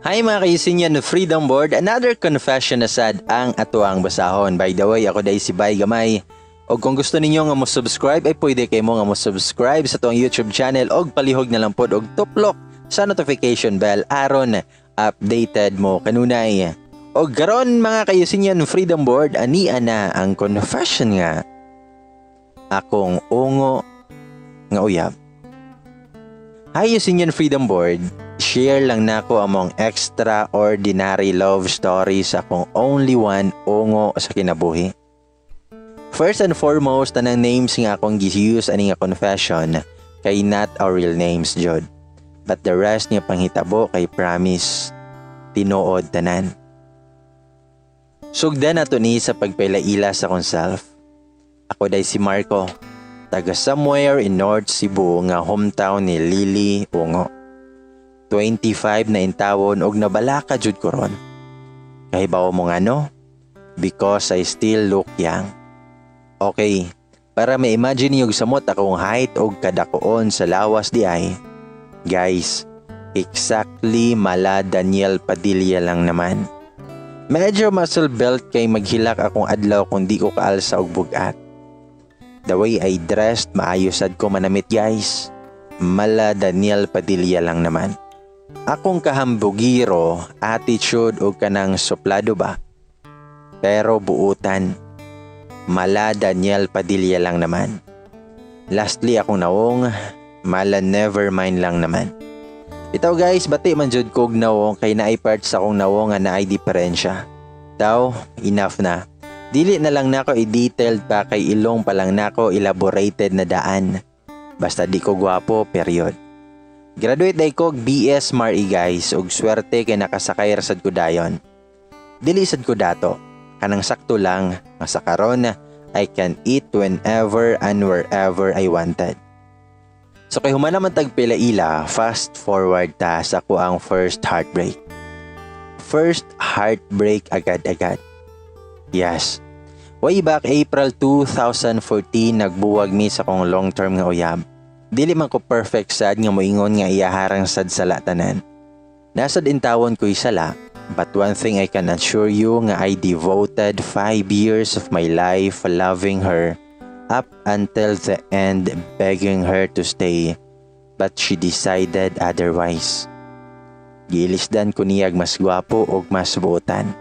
Hi mga kaisinyan no Freedom Board, another confession na sad ang atuang basahon. By the way, ako dahil si Bay Gamay. O kung gusto ninyo nga mo subscribe, ay pwede kayo mo nga mo subscribe sa tuang YouTube channel o palihog na lang pod og tuplok sa notification bell aron updated mo kanunay. O garon mga kaisinyan no Freedom Board, ania na ang confession nga akong ungo nga uyab. Hi Yusinyan Freedom Board, share lang nako among extraordinary love stories akong only one ungo sa kinabuhi. First and foremost, tanang names nga akong gi-use ani nga confession kay not our real names jud. But the rest nga panghitabo kay promise tinuod tanan. Sugdan nato ni sa pagpailaila sa akong self. Ako day si Marco, taga somewhere in North Cebu nga hometown ni Lily Ungo. 25 na intawon og nabalaka jud ko ron. Kahibaw mo nga no? Because I still look young. Okay, para ma-imagine niyo samot akong height og kadakoon sa lawas di ay. Guys, exactly mala Daniel Padilla lang naman. Medyo muscle belt kay maghilak akong adlaw kung di ko kaalsa og bugat. The way I dressed, maayosad ko manamit guys. Mala Daniel Padilla lang naman. Akong kahambugiro, attitude o kanang suplado ba? Pero buutan. Mala Daniel Padilla lang naman. Lastly akong nawong, mala nevermind lang naman. Itaw guys, bati man jud kog nawong kay naay parts akong nawong nga naay diferensya. Taw, enough na. Dili na lang nako i-detailed pa kay ilong pa lang nako elaborated na daan. Basta di ko gwapo, period. Graduate day ko BS Mari guys ug swerte kay nakasakay ra sad ko dayon. Dili sad ko dato, kanang sakto lang nga sa karon I can eat whenever and wherever I wanted. So kay human naman tagpilaila, fast forward ta sa ko ang first heartbreak. First heartbreak agad-agad. Yes. Way back April 2014 nagbuwag mi sa kong long term nga uyab. Dili man ko perfect sad nga moingon nga iyaharang sad sala tanan. Nasad intawon ko sala, but one thing I can assure you nga I devoted 5 years of my life loving her up until the end begging her to stay, but she decided otherwise. Gilisdan ko niyag mas gwapo og mas buotan.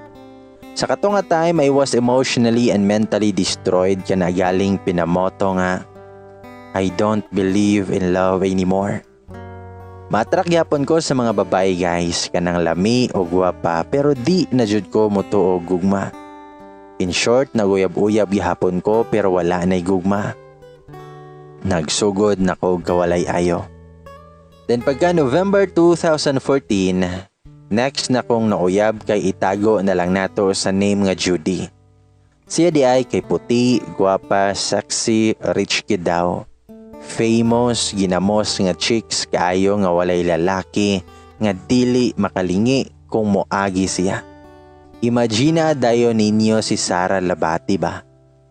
Sa kato nga time, I was emotionally and mentally destroyed kaya nagaling pinamoto nga, I don't believe in love anymore. Matrak yapon ko sa mga babae guys, kanang lami o gwapa pero di na jud ko mutuo gugma. In short, naguyab-uyab gihapon ko pero wala na'y gugma. Nagsugod na ko kawalay ayo. Then pagka November 2014, next na kong nauyab kay itago na lang nato sa name nga Judy. Siya di ay kay puti, gwapa, sexy, rich kid daw. Famous, ginamos nga chicks kaayo nga walay lalaki nga dili makalingi kung moagi siya. Imagina dayo ninyo si Sara Labati ba?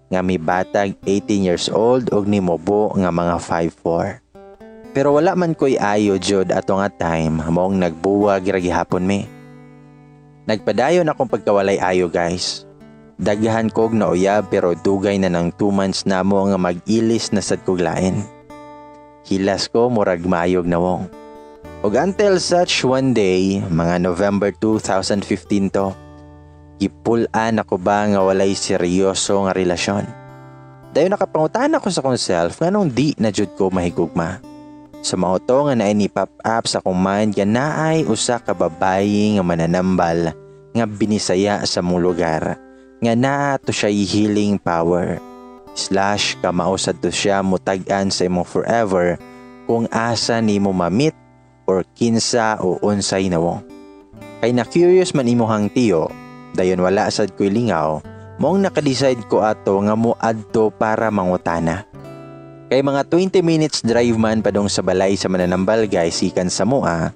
Nga mi batag 18 years old og ni mobo nga mga 5'4". Pero wala man ko'y ayo jud ato nga time mong nagbuwag ra gihapon mi. Nagpadayon akong pagkawalay ayo guys. Daghan kog na uyab pero dugay na ng 2 months na mo nga mag-ilis na sad kog lain. Hilas ko murag mayog na wong. Og until such one day, mga November 2015 to, gipulan ako ba nga walay seryoso nga relasyon. Dayon nakapangutan ako sa kong self nganong di na jud ko mahigugma. Sa mga to nga naay ni pop up sa akong mind nga naay usa ka babayi nga mananambal nga binisaya sa mong lugar nga naa to siya healing power / kamausad to siya mutag-an sa imong forever kung asa nimo mamit or kinsa o unsay nawong. Kay na curious man imuhang tiyo, dayon wala sad ko'y lingaw, mong nakadecide ko ato nga moadto para mangutana. Kay mga 20 minutes drive man padong sa balay sa mananambal guys ikan sa mua,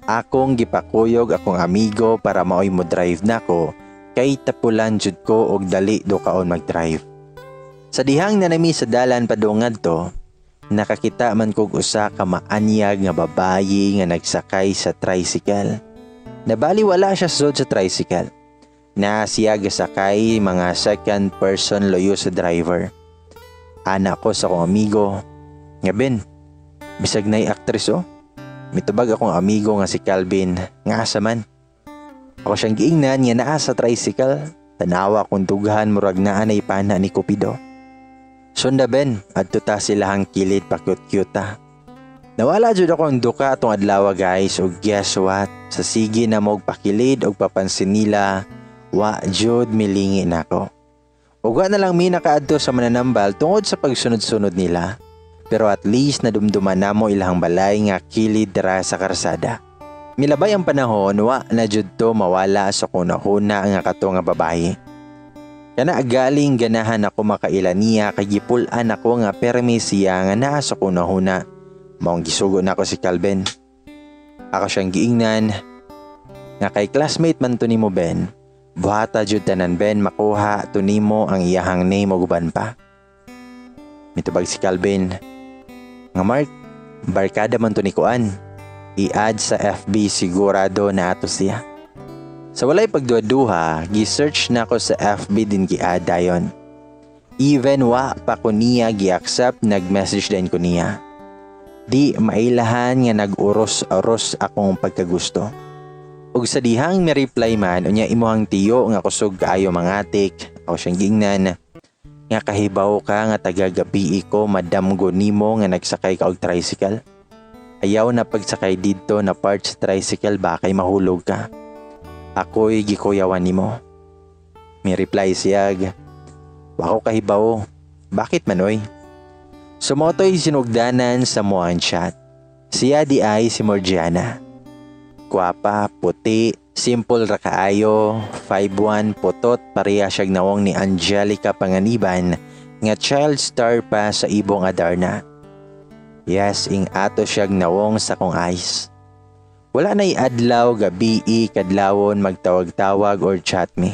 akong gipakuyog akong amigo para maoy mo drive nako kay tapulan jud ko og dali do kaon mag-drive. Sa dihang nanami sa dalan padong ngadto, nakakita man kog usa ka maanyag nga babayi nga nagsakay sa tricycle. Nabaliwala siya sud sa tricycle. Na siya gasakay mga second person loyo sa driver. Anak ko sa akong amigo. Nga Ben, bisag na'y actress oh. Mitubag akong amigo nga si Calvin, nga asa man. Ako siyang giingnan nga naa sa tricycle, tanawa kung dughan murag naa na ipana ni Cupido. Sunda Ben, adto ta silahang kilid pa cute-cute ta. Nawala jud ako ang duka atong adlaw guys, ug guess what? Sa sige na mo pakilid og papansin nila, wa jud milingi nako. Ug wa na lang mi nakaadto sa mananambal tungod sa pagsunod-sunod nila. Pero at least nadumduman namo ilahang balay nga kilid dira sa karsada. Milabay ang panahon, wa na jud to mawala sa kunahuna nga kato nga babae. Kana galing ganahan ako makaila niya kay gipulan ako nga permi siya nga naa sa kunahuna. Maong gisugo na ako si Calvin. Ako siyang giingnan nga kay classmate man to nimo Ben. Buhata jud tanan Ben makuha to nimo ang iyahang name ug uban pa. Mitubag si Calvin. Nga Mark, barkada man to ni Kuan. I-add sa FB sigurado na ato siya. Sa walay pagduha-duha, gi-search na ako sa FB din gi-add dayon. Even wa pa ko niya gi-accept, nag-message din ko niya. Di mailahan nga nag-uros-aros akong pagkagusto. Ug sa dihang mi-reply man, unya imuhang tiyo nga kusog kaayo mangatik, ako siyang giingnan. Nga kahibaw ka nga taga-gabi ko madamgo nimo nga nagsakay ka og tricycle. Ayaw na pagsakay dito na part sa tricycle ba kay mahulog ka. Ako'y gikuyawan nimo. May reply siyag. Wako kahibaw. Bakit manoy? Sumotoy sinugdanan sa moang chat. Siya di ay si Morgiana. Kwapa, puti, simple ra kaayo, 5'1", putot, pareha siyag nawong ni Angelica Panganiban nga child star pa sa Ibong Adarna. Yes, ing ato siyag nawong sa kong eyes. Wala na'y adlaw, gabi, kadlawon, magtawag-tawag or chat me.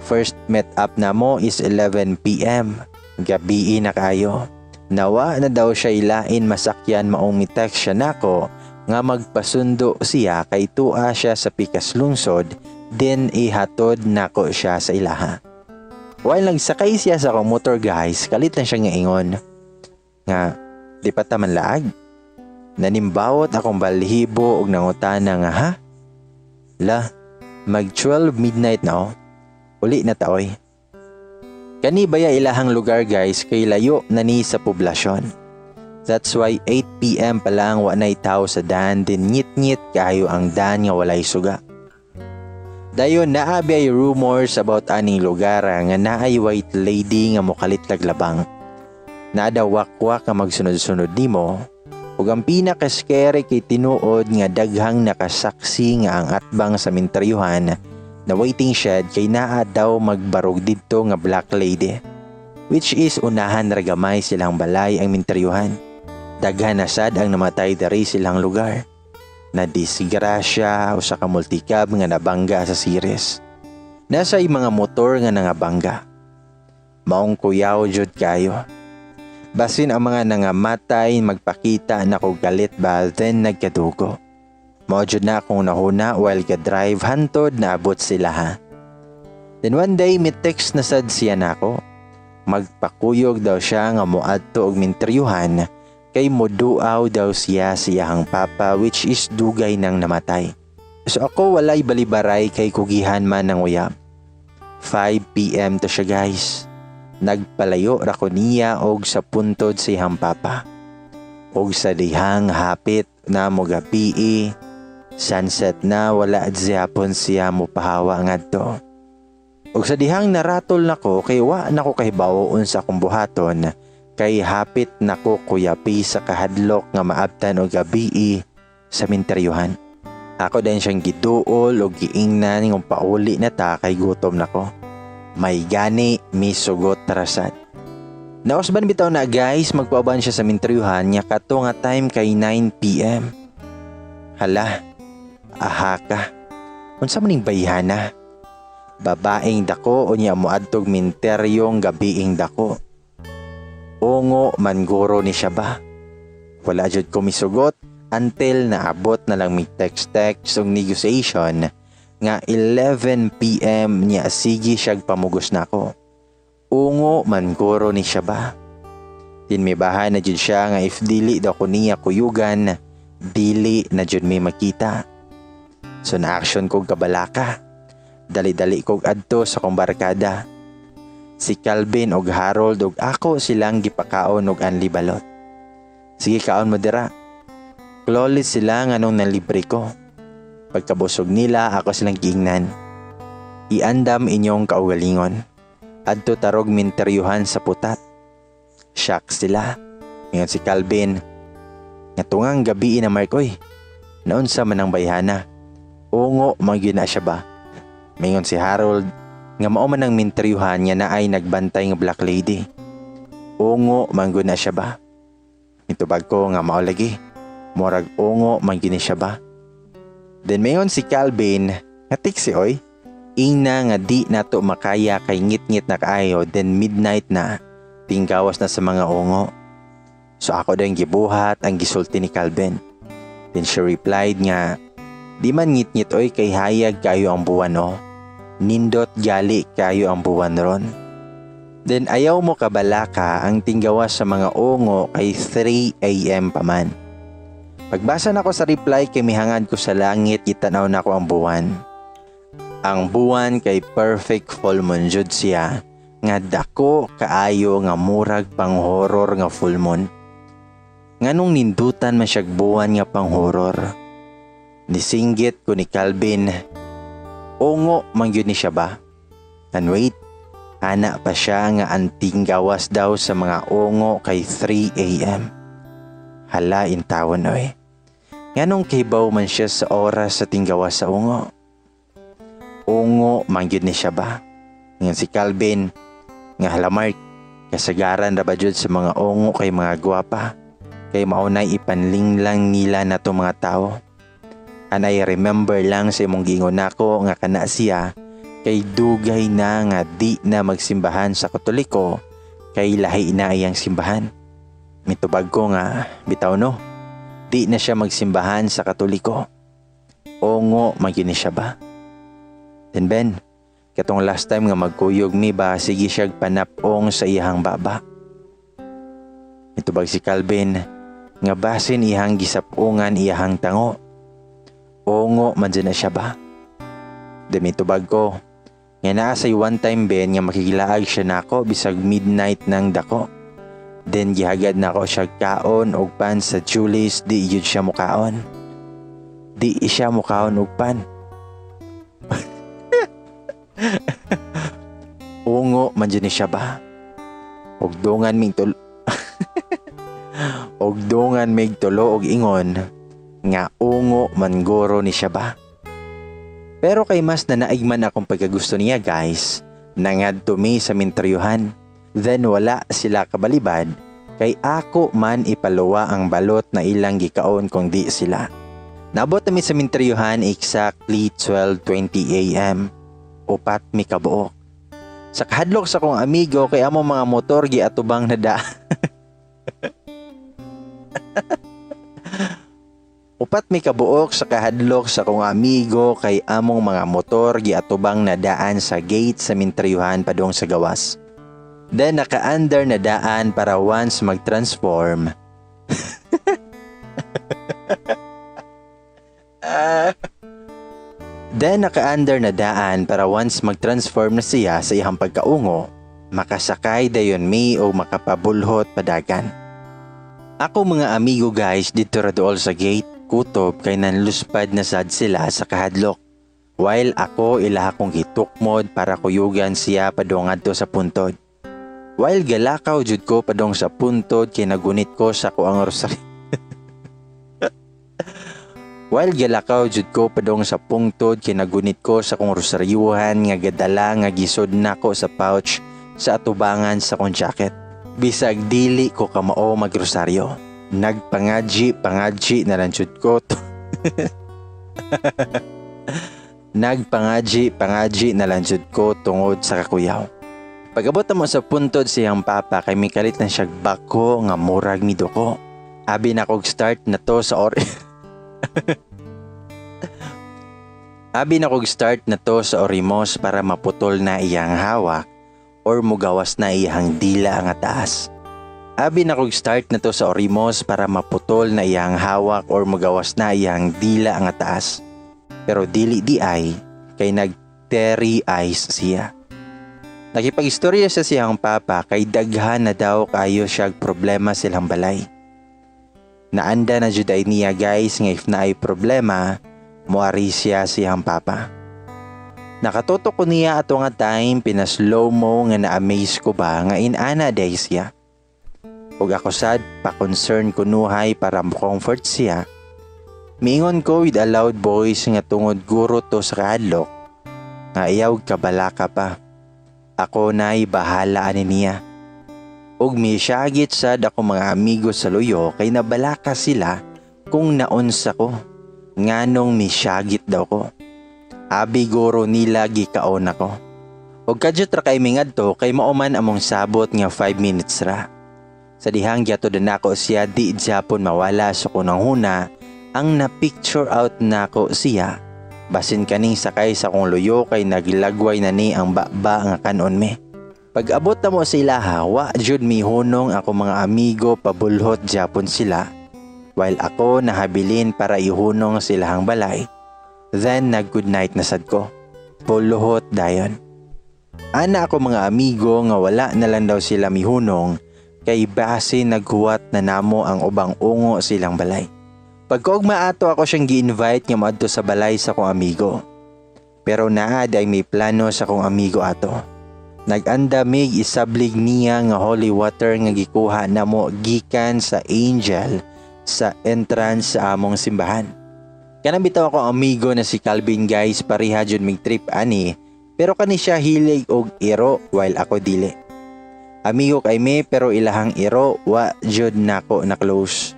First met up na mo is 11 PM. Gabi na kayo. Nawa na daw siya ilain masakyan maong mitext siya nako nga magpasundo siya kay tua siya sa pikas lungsod, then ihatod nako siya sa ilaha. While nagsakay siya sa motor guys, kalit na siya nga ingon. Nga, di pa taman laag. Nanimbawot akong balhibo og nangutana nga ha? La, mag 12 midnight na oh. Uli na taoy. Kani baya ilahang lugar guys kay layo na ni sa poblasyon. That's why 8 PM pa lang wa na'y tao sa daan din ngit-ngit kayo ang daan nga walay suga. Dayon naabi ay rumors about aning lugar nga naay white lady nga mokalit laglabang. Nada wakwak nga magsunod-sunod nimo ug ang pinaka-scary kay tinuod nga daghang nakasaksi nga ang atbang sa minteryuhan na waiting shed kay naa daw magbarog didto nga black lady, which is unahan ragamay silang balay ang minteryuhan. Daghan na sad ang namatay dari silang lugar. Na disgrasya o sa kamultikab nga nabangga sa series. Nasa mga motor nga nangabangga. Maong kuyaw jud kayo. Basin ang mga nangamatay magpakita na ko galit ba then nagkadugo. Mao jud na akong nahuna while ga-drive hantod na abot sila ha. Then one day may text na sad siya nako. Magpakuyog daw siya nga moadto og minteryuhan kay moduaw daw siya siyahang papa which is dugay nang namatay. So ako walay balibaray kay kugihan man ng uyab. 5 PM to siya guys. Nagpalayo ra ko niya og sa puntod siyahang papa. Og sa dihang hapit na mo gabi sunset na wala adyapon siya mo pahawa ngadto. Og sa dihang naratol nako kay wa nako kahibaw unsa akong buhaton kay hapit nako kuyapi sa kahadlok nga maabtan og gabi sa minteryuhan. Ako din siyang giduol og giingnan ng pauli na ta kay gutom nako. May gani misugot tarasad. Nausban bitaw na guys magpauban siya sa minteryuhan nya kato nga time kay 9 PM. Hala. Aha ka. Unsa maning bayhana? Babaeng dako o niya moadtog minteryong gabiing dako. Ungo manguro ni siya ba? Wala jud ko misugot Until naabot na lang may text-text og negotiation nga 11 PM niya sige siyag pamugos na ako. Ungo man guro ni siya ba? Tinmibahan na jud siya nga if dili daw ko niya kuyugan, dili na jud may makita. So na-action kog kabalaka. Dali-dali kog adto sa kong barkada. Si Calvin og Harold og ako silang gipakaon og anli balot. Sige kaon mo dira. Klolis sila nga nung nalibre ko. Pagkabusog nila ako silang giingnan. Iandam inyong kaugalingon. Adto tarog minteryuhan sa putat. Shock sila. Ngayon si Calvin. Nga tungang gabi na Markoy. Naunsa man ang bayhana. Ungo magyud na siya ba? Ngayon si Harold. Nga mao man ang minteryuhan niya na ay nagbantay ng black lady. Ungo manggod na siya ba? Mitubag ko nga mao lagi. Morag ungo manggod ni siya ba? Then mayon si Calvin, nga tiksi oy. Ingna nga di nato makaya kay ngit-ngit na kaayo, then midnight na. Tinggawas na sa mga ungo. So ako din gibuhat ang gisulti ni Calvin. Then she replied nga, di man ngit-ngit oy kay hayag kayo ang buwan o. Nindot gali kayo ang buwan ron. Then ayaw mo kabalaka ang tinggawas sa mga ungo kay 3 AM pa man. Pagbasa na ko sa reply kay mihangad ko sa langit itanaw na ko ang buwan. Ang buwan kay perfect full moon jud siya nga dako kaayo nga murag pang horror nga full moon. Nganong nindutan man siyag buwan nga pang horror. Nisinggit ko ni Calvin. Ungo man yun ni siya ba? And wait, ana pa siya nga anting gawas daw sa mga ungo kay 3 AM. Hala intawon oy. Nganong kibaw man siya sa oras sa tinggawas sa ungo? Ungo man yun ni siya ba? Ngayon si Calvin, nga hala Mark, kasagaran na ba jud sa mga ungo kay mga gwapa? Kay maunay ipanling lang nila na to mga tao. And I remember lang sa imong gingon nako nga kana siya kay dugay na nga di na magsimbahan sa Katoliko kay lahi na iyang simbahan. Mitubag ko nga bitaw no, di na siya magsimbahan sa Katoliko. Ongo magyuni siya ba? Then Ben, katong last time nga magkuyog mi ba sige siya panapong sa iyang baba. Mitubag si Calvin nga basin iyang gisapungan iyang tango. Ongo man dyan na siya ba? Demitubag ko. Nga naasay one time Ben nga makikilaag siya nako bisag midnight ng dako. Then gihagad nako siya kaon og pan sa Julie's di yun siya mukaon. Di siya mukaon og pan. Ongo man dyan na siya ba? Og dungan mig tulo. Og dungan mig tulo og ingon. Nga ungo manggoro ni siya ba? Pero kay mas nanaigman akong pagkagusto niya guys, nangadto mi sa minteryuhan. Then wala sila kabalibad, kay ako man ipaluwa ang balot na ilang gikaon kung di sila. Nabot mi sa minteryuhan exactly 12:20 AM. Upat mi kabuok. Sa kahadlok sa kong amigo kay among mga motor giatubang na da. Upat mi kabuok sa kahadlok sa kong amigo kay among mga motor giatubang na daan sa gate sa minteryuhan padung sa gawas. Then naka-under na daan para once mag-transform. Then naka-under na daan para once mag-transform na siya sa iyang pagkaungo, makasakay dayon mi o makapabulhot padagan. Ako mga amigo guys dito ra dool sa gate. Kutob kay nanluspad na sad sila sa kahadlok. While ako ila akong gitukmod para kuyugan siya padong adto sa puntod. While galakaw jud ko padong sa puntod kay nagunit ko sa kuang rosaryo. While galakaw jud ko padong sa puntod kay nagunit ko sa kong rosaryuhan nga gadala nga gisod nako sa pouch sa atubangan sa kong jacket. Bisag dili ko kamao magrosaryo. Nagpangadji na lang jud ko to. Nagpangadji na lang jud ko tungod sa kakuyaw. Pag-abot mo sa puntod siyang papa kay mikalit na siya bako nga murag miduko. Abi na kog start na to sa Abi na kog start na to sa orimos para maputol na iyang hawak or mugawas na iyang dila ang taas. Abi na kog start na to sa orimos para maputol na iyang hawak or mugawas na iyang dila ang taas. Pero dili di ay kay nag-teary eyes siya. Nakipag-istorya sa siyang papa kay daghan na daw kayo siya problema silang balay. Naanda na juday niya guys nga if na ay problema, muari siya siyang papa. Nakatutok ko niya ato nga time pinaslow mo nga na-amaze ko ba nga inana day siya. Ug ako sad pa-concern ko nuhay para mo-comfort siya. Miingon ko with a loud voice nga tungod guro to sa kahadlok nga ayaw kabala ka pa. Ako na'y bahala ani niya. Ug misyagit sad ako mga amigo sa luyo kay nabalaka sila kung naunsa ko. Nganong misyagit daw ko. Abi guro nila gikaon ako. Ug kadyo tra kay mingadto kay mauman among sabot nga 5 minutes ra. Sa dihang gyatod nako siya di Japon mawala sa kunang huna ang na-picture out nako siya. Basin kaning sakay sa kong luyo kay naglagway na ni ang baba nga kanon me. Pag-abot na mo sila wa jud mi hunong ako mga amigo pabulhot Japon sila. While ako nahabilin para ihunong silahang balay. Then nag-good night na sad ko. Puluhot dayon. Ana ako mga amigo nga wala na lang daw sila mihunong kay base naghuwat na namo ang ubang ungo silang balay. Pagkaugma ato ako siyang gi-invite nga maadto sa balay sa kong amigo. Pero naa day may plano sa kong amigo ato. Nag-andamig isablig niya nga holy water nga gikuha namo gikan sa angel sa entrance sa among simbahan. Kanang bitaw ako amigo na si Calvin guys pareha jud mig trip ani pero kani siya hilig og iro while ako dili. Amigo kay me pero ilahang iro wa jud nako na close.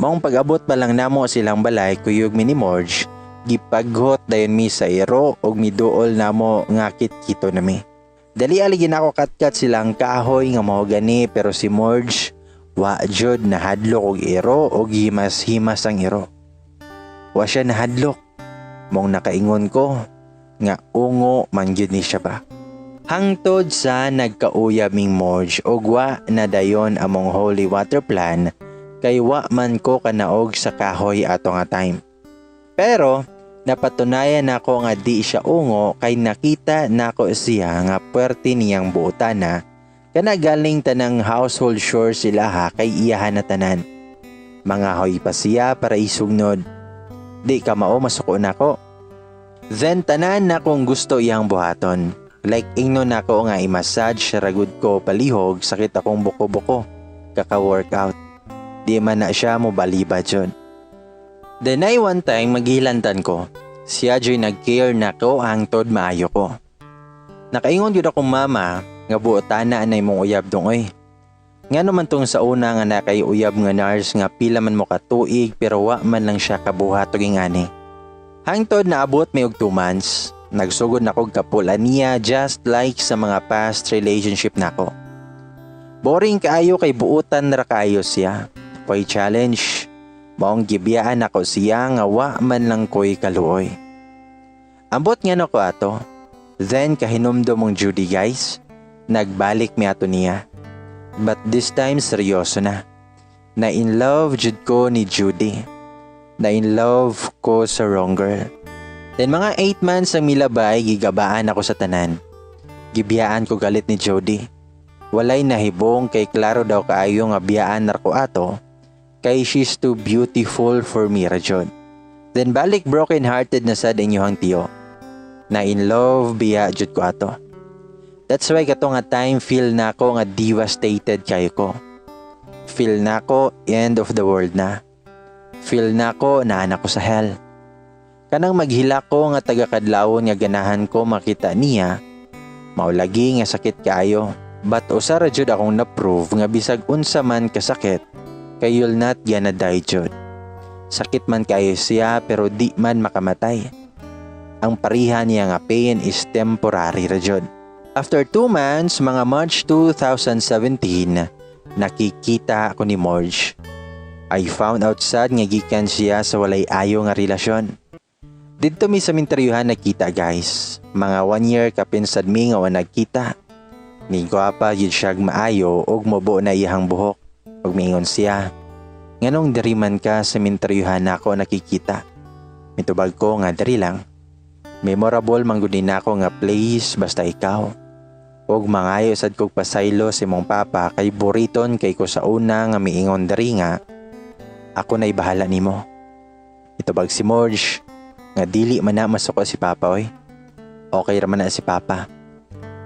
Maong pag-abot pa lang namo silang balay kuyog mi ni Morge gipaghot dayon mi sa iro og miduol namo nga kit-kito na mi. Dali aligin ako katkat silang kahoy nga mao gani pero si Morge wa jud nahadlok og iro og himas-himas ang iro. Wa siya nahadlok. Mong nakaingon ko nga ungo man gyud ni siya ba. Hangtod sa nagkauyab ming Morge og wa na dayon among holy water plan kay wa man ko kanaog sa kahoy ato nga time. Pero napatunayan nako nga di siya ungo kay nakita nako siya nga puwerte niyang buotana kana galing tanang household chores sila ha kay iyahan na tanan. Mga hoy pa siya para isugnod. Di ka mao masuko nako. Then tanan na kung gusto iyang buhaton. Like ingno nako nga i-massage siya ragud ko palihog sakit akong buko-buko. Kaka-workout. Di man na siya mo baliba jud. Then ay one time maghilantan ko. Siya joy nag-care nako hangtod maayo ko. Nakaingon gyud akong mama nga buotana anay mong uyab dong oy. Nga naman tong sa una nga nakay uyab nga nurse nga pila man mo katuig pero wa man lang siya kabuhat og ingani. Hangtod naabot may og 2 months. Nagsugod na kog kapulan niya just like sa mga past relationship nako. Boring kaayo kay buutan ra kaayo siya. Koy challenge. Maong gibiyaan ako siya nga wa man lang ko'y kaluoy. Ambot nga nako ato. Then kahinumdom mong Judy guys. Nagbalik mi ato niya. But this time seryoso na. Na in love jud ko ni Judy. Na in love ko sa wrong girl. Then mga 8 months ang milabay gigabaan ako sa tanan. Gibiyaan ko galit ni Judy. Walay nahibong kay klaro daw kaayo nga biyaan narko ato. Kay she's too beautiful for me rajon. Then balik broken hearted na sad inyohang tiyo. Na in love biya jud ko ato. That's why kato nga time feel na ako nga devastated kayo ko. Feel na ako end of the world na. Feel na ako na anak ko sa hell. Kanang maghila ko nga taga-kadlawon nga ganahan ko makita niya. Maulagi nga sakit kaayo. But usara jud akong na-prove nga bisag unsa man kasakit. Kay you'll not gonna die jud. Sakit man kayo siya pero di man makamatay. Ang parihan niya nga pain is temporary ra jud. After 2 months, mga March 2017, nakikita ako ni Morge. I found out sad nga gikan siya sa walay ayo nga relasyon. Dito mi sa minteryuhan nagkita guys. Mga 1 year kapinsad mi nga wa nagkita. Ni gwapa yun siyag maayo og mobo na iyang buhok. Ug miingon siya, nganong diri man ka sa minteryuhan nako nakikita? Mitubag ko nga diri lang. Memorable man gud nako nga place basta ikaw. Og mangayo sad kog pasaylo si mong papa kay buriton kay ko sa una nga miingon diri nga ako na'y bahala nimo. Mitubag si Morge nga dili man na masuko si papa oy. Okay ra man na si papa.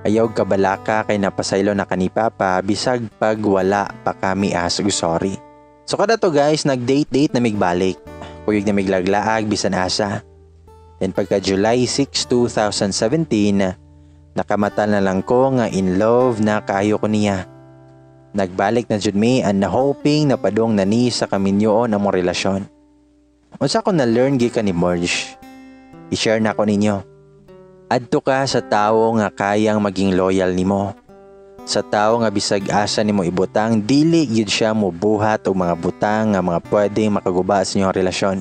Ayaw kabalaka kay napasaylo na kani papa bisag pag wala pa kami asog sorry. So kada to guys nag-date na migbalik. Kuyog na miglaglaag bisan asa. Then pagka July 6, 2017, nakamata na lang ko nga in love na kaayo ko niya. Nagbalik na jud mi and na hoping na padong nani sa kaminyoon ang mong relasyon. Unsa ko na learn gikan ni Morge? I-share na ko ninyo. Adto ka sa tawo nga kayang maging loyal nimo. Sa tawo nga bisag asa nimo ibutang dili gyud siya mobuhat og mga butang nga mga pwedeng makaguba sa inyong relasyon.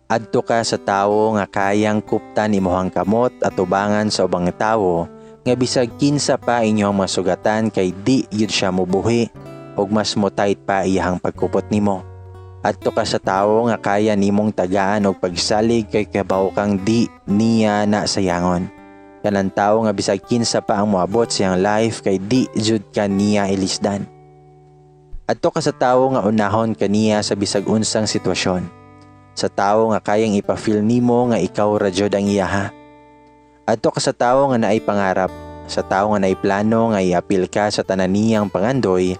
Adto ka sa tawo nga kayang kuptan imong kamot at ubangan sa ubang tawo nga bisag kinsa pa inyong masugatan kay di gyud siya mobuhi og mas motayt pa iyang pagkupot nimo. Adto ka sa tawo nga kaya nimong tagaan og pagsalig kay kabaw kang di niya na sayangon. Kanang tawo nga bisag kinsa pa ang moabot sa iyang life kay di jud ka niya ilisdan. Adto ka sa tawo nga unahon kaniya sa bisag unsang sitwasyon. Sa tawo nga kayang ipa-feel nimo nga ikaw ra jud ang iyaha. Adto ka sa tawo nga naay pangarap, sa tawo nga naay plano nga i-apil ka sa tanan niyang pangandoy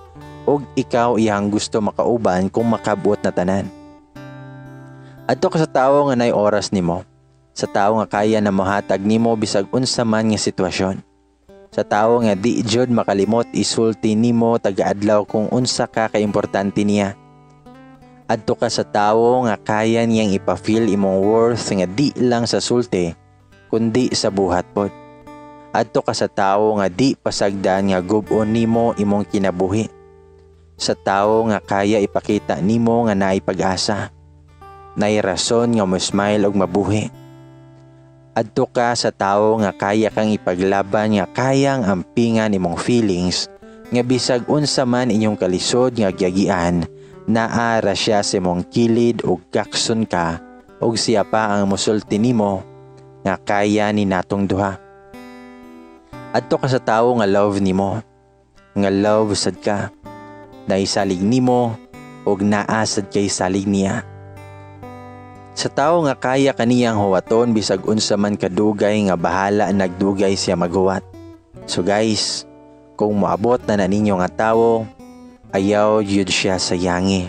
ug ikaw iyang gusto makauban kung makabuot na tanan. Adto ka sa tawo nga naay oras nimo, sa tawo nga kaya na mohatag nimo bisag unsa man nga sitwasyon. Sa tawo nga di jud makalimot isulti nimo taga-adlaw kung unsa ka kaimportante niya. Adto ka sa tawo nga kaya niyang ipa-feel imong worth nga di lang sa sulti kundi sa buhat pod. Adto ka sa tawo nga di pasagdan nga gub-on nimo imong kinabuhi. Sa tawo nga kaya ipakita nimo nga naay pag-asa. Naay rason nga mo-smile og mabuhi. Adto ka sa tawo nga kaya kang ipaglaban nga kayang ampingan imong feelings nga bisag unsa man inyong kalisod nga giagian naara siya sa imong kilid ug kakson ka ug siya pa ang mosulti nimo nga kaya ni natong duha. Adto ka sa tawo nga love nimo, nga love sad ka, naisalig nimo ug naasad kay salig niya. Sa tawo nga kaya kaniyang huwaton bisag unsa man kadugay nga bahala nagdugay siya maguwat. So guys, kung moabot na ninyo nga tawo, ayaw yun siya sayangi.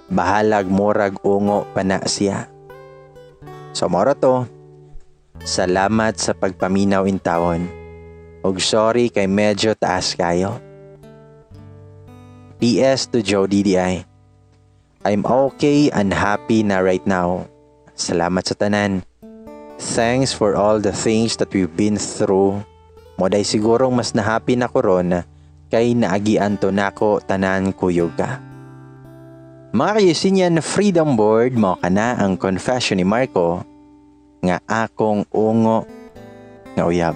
Bahalag morag ungo pa na siya. So moro to. Salamat sa pagpaminaw in tawon. Og sorry kay medyo taas kayo. PS to Joe DDI. I'm okay and happy na right now. Salamat sa tanan. Thanks for all the things that we've been through. Moday sigurong mas na-happy na ko ron kay naagian to nako tanan kuyog ka. Mga kayusinyan Freedom Board mo ka na ang confession ni Marco nga akong ungo nga uyab.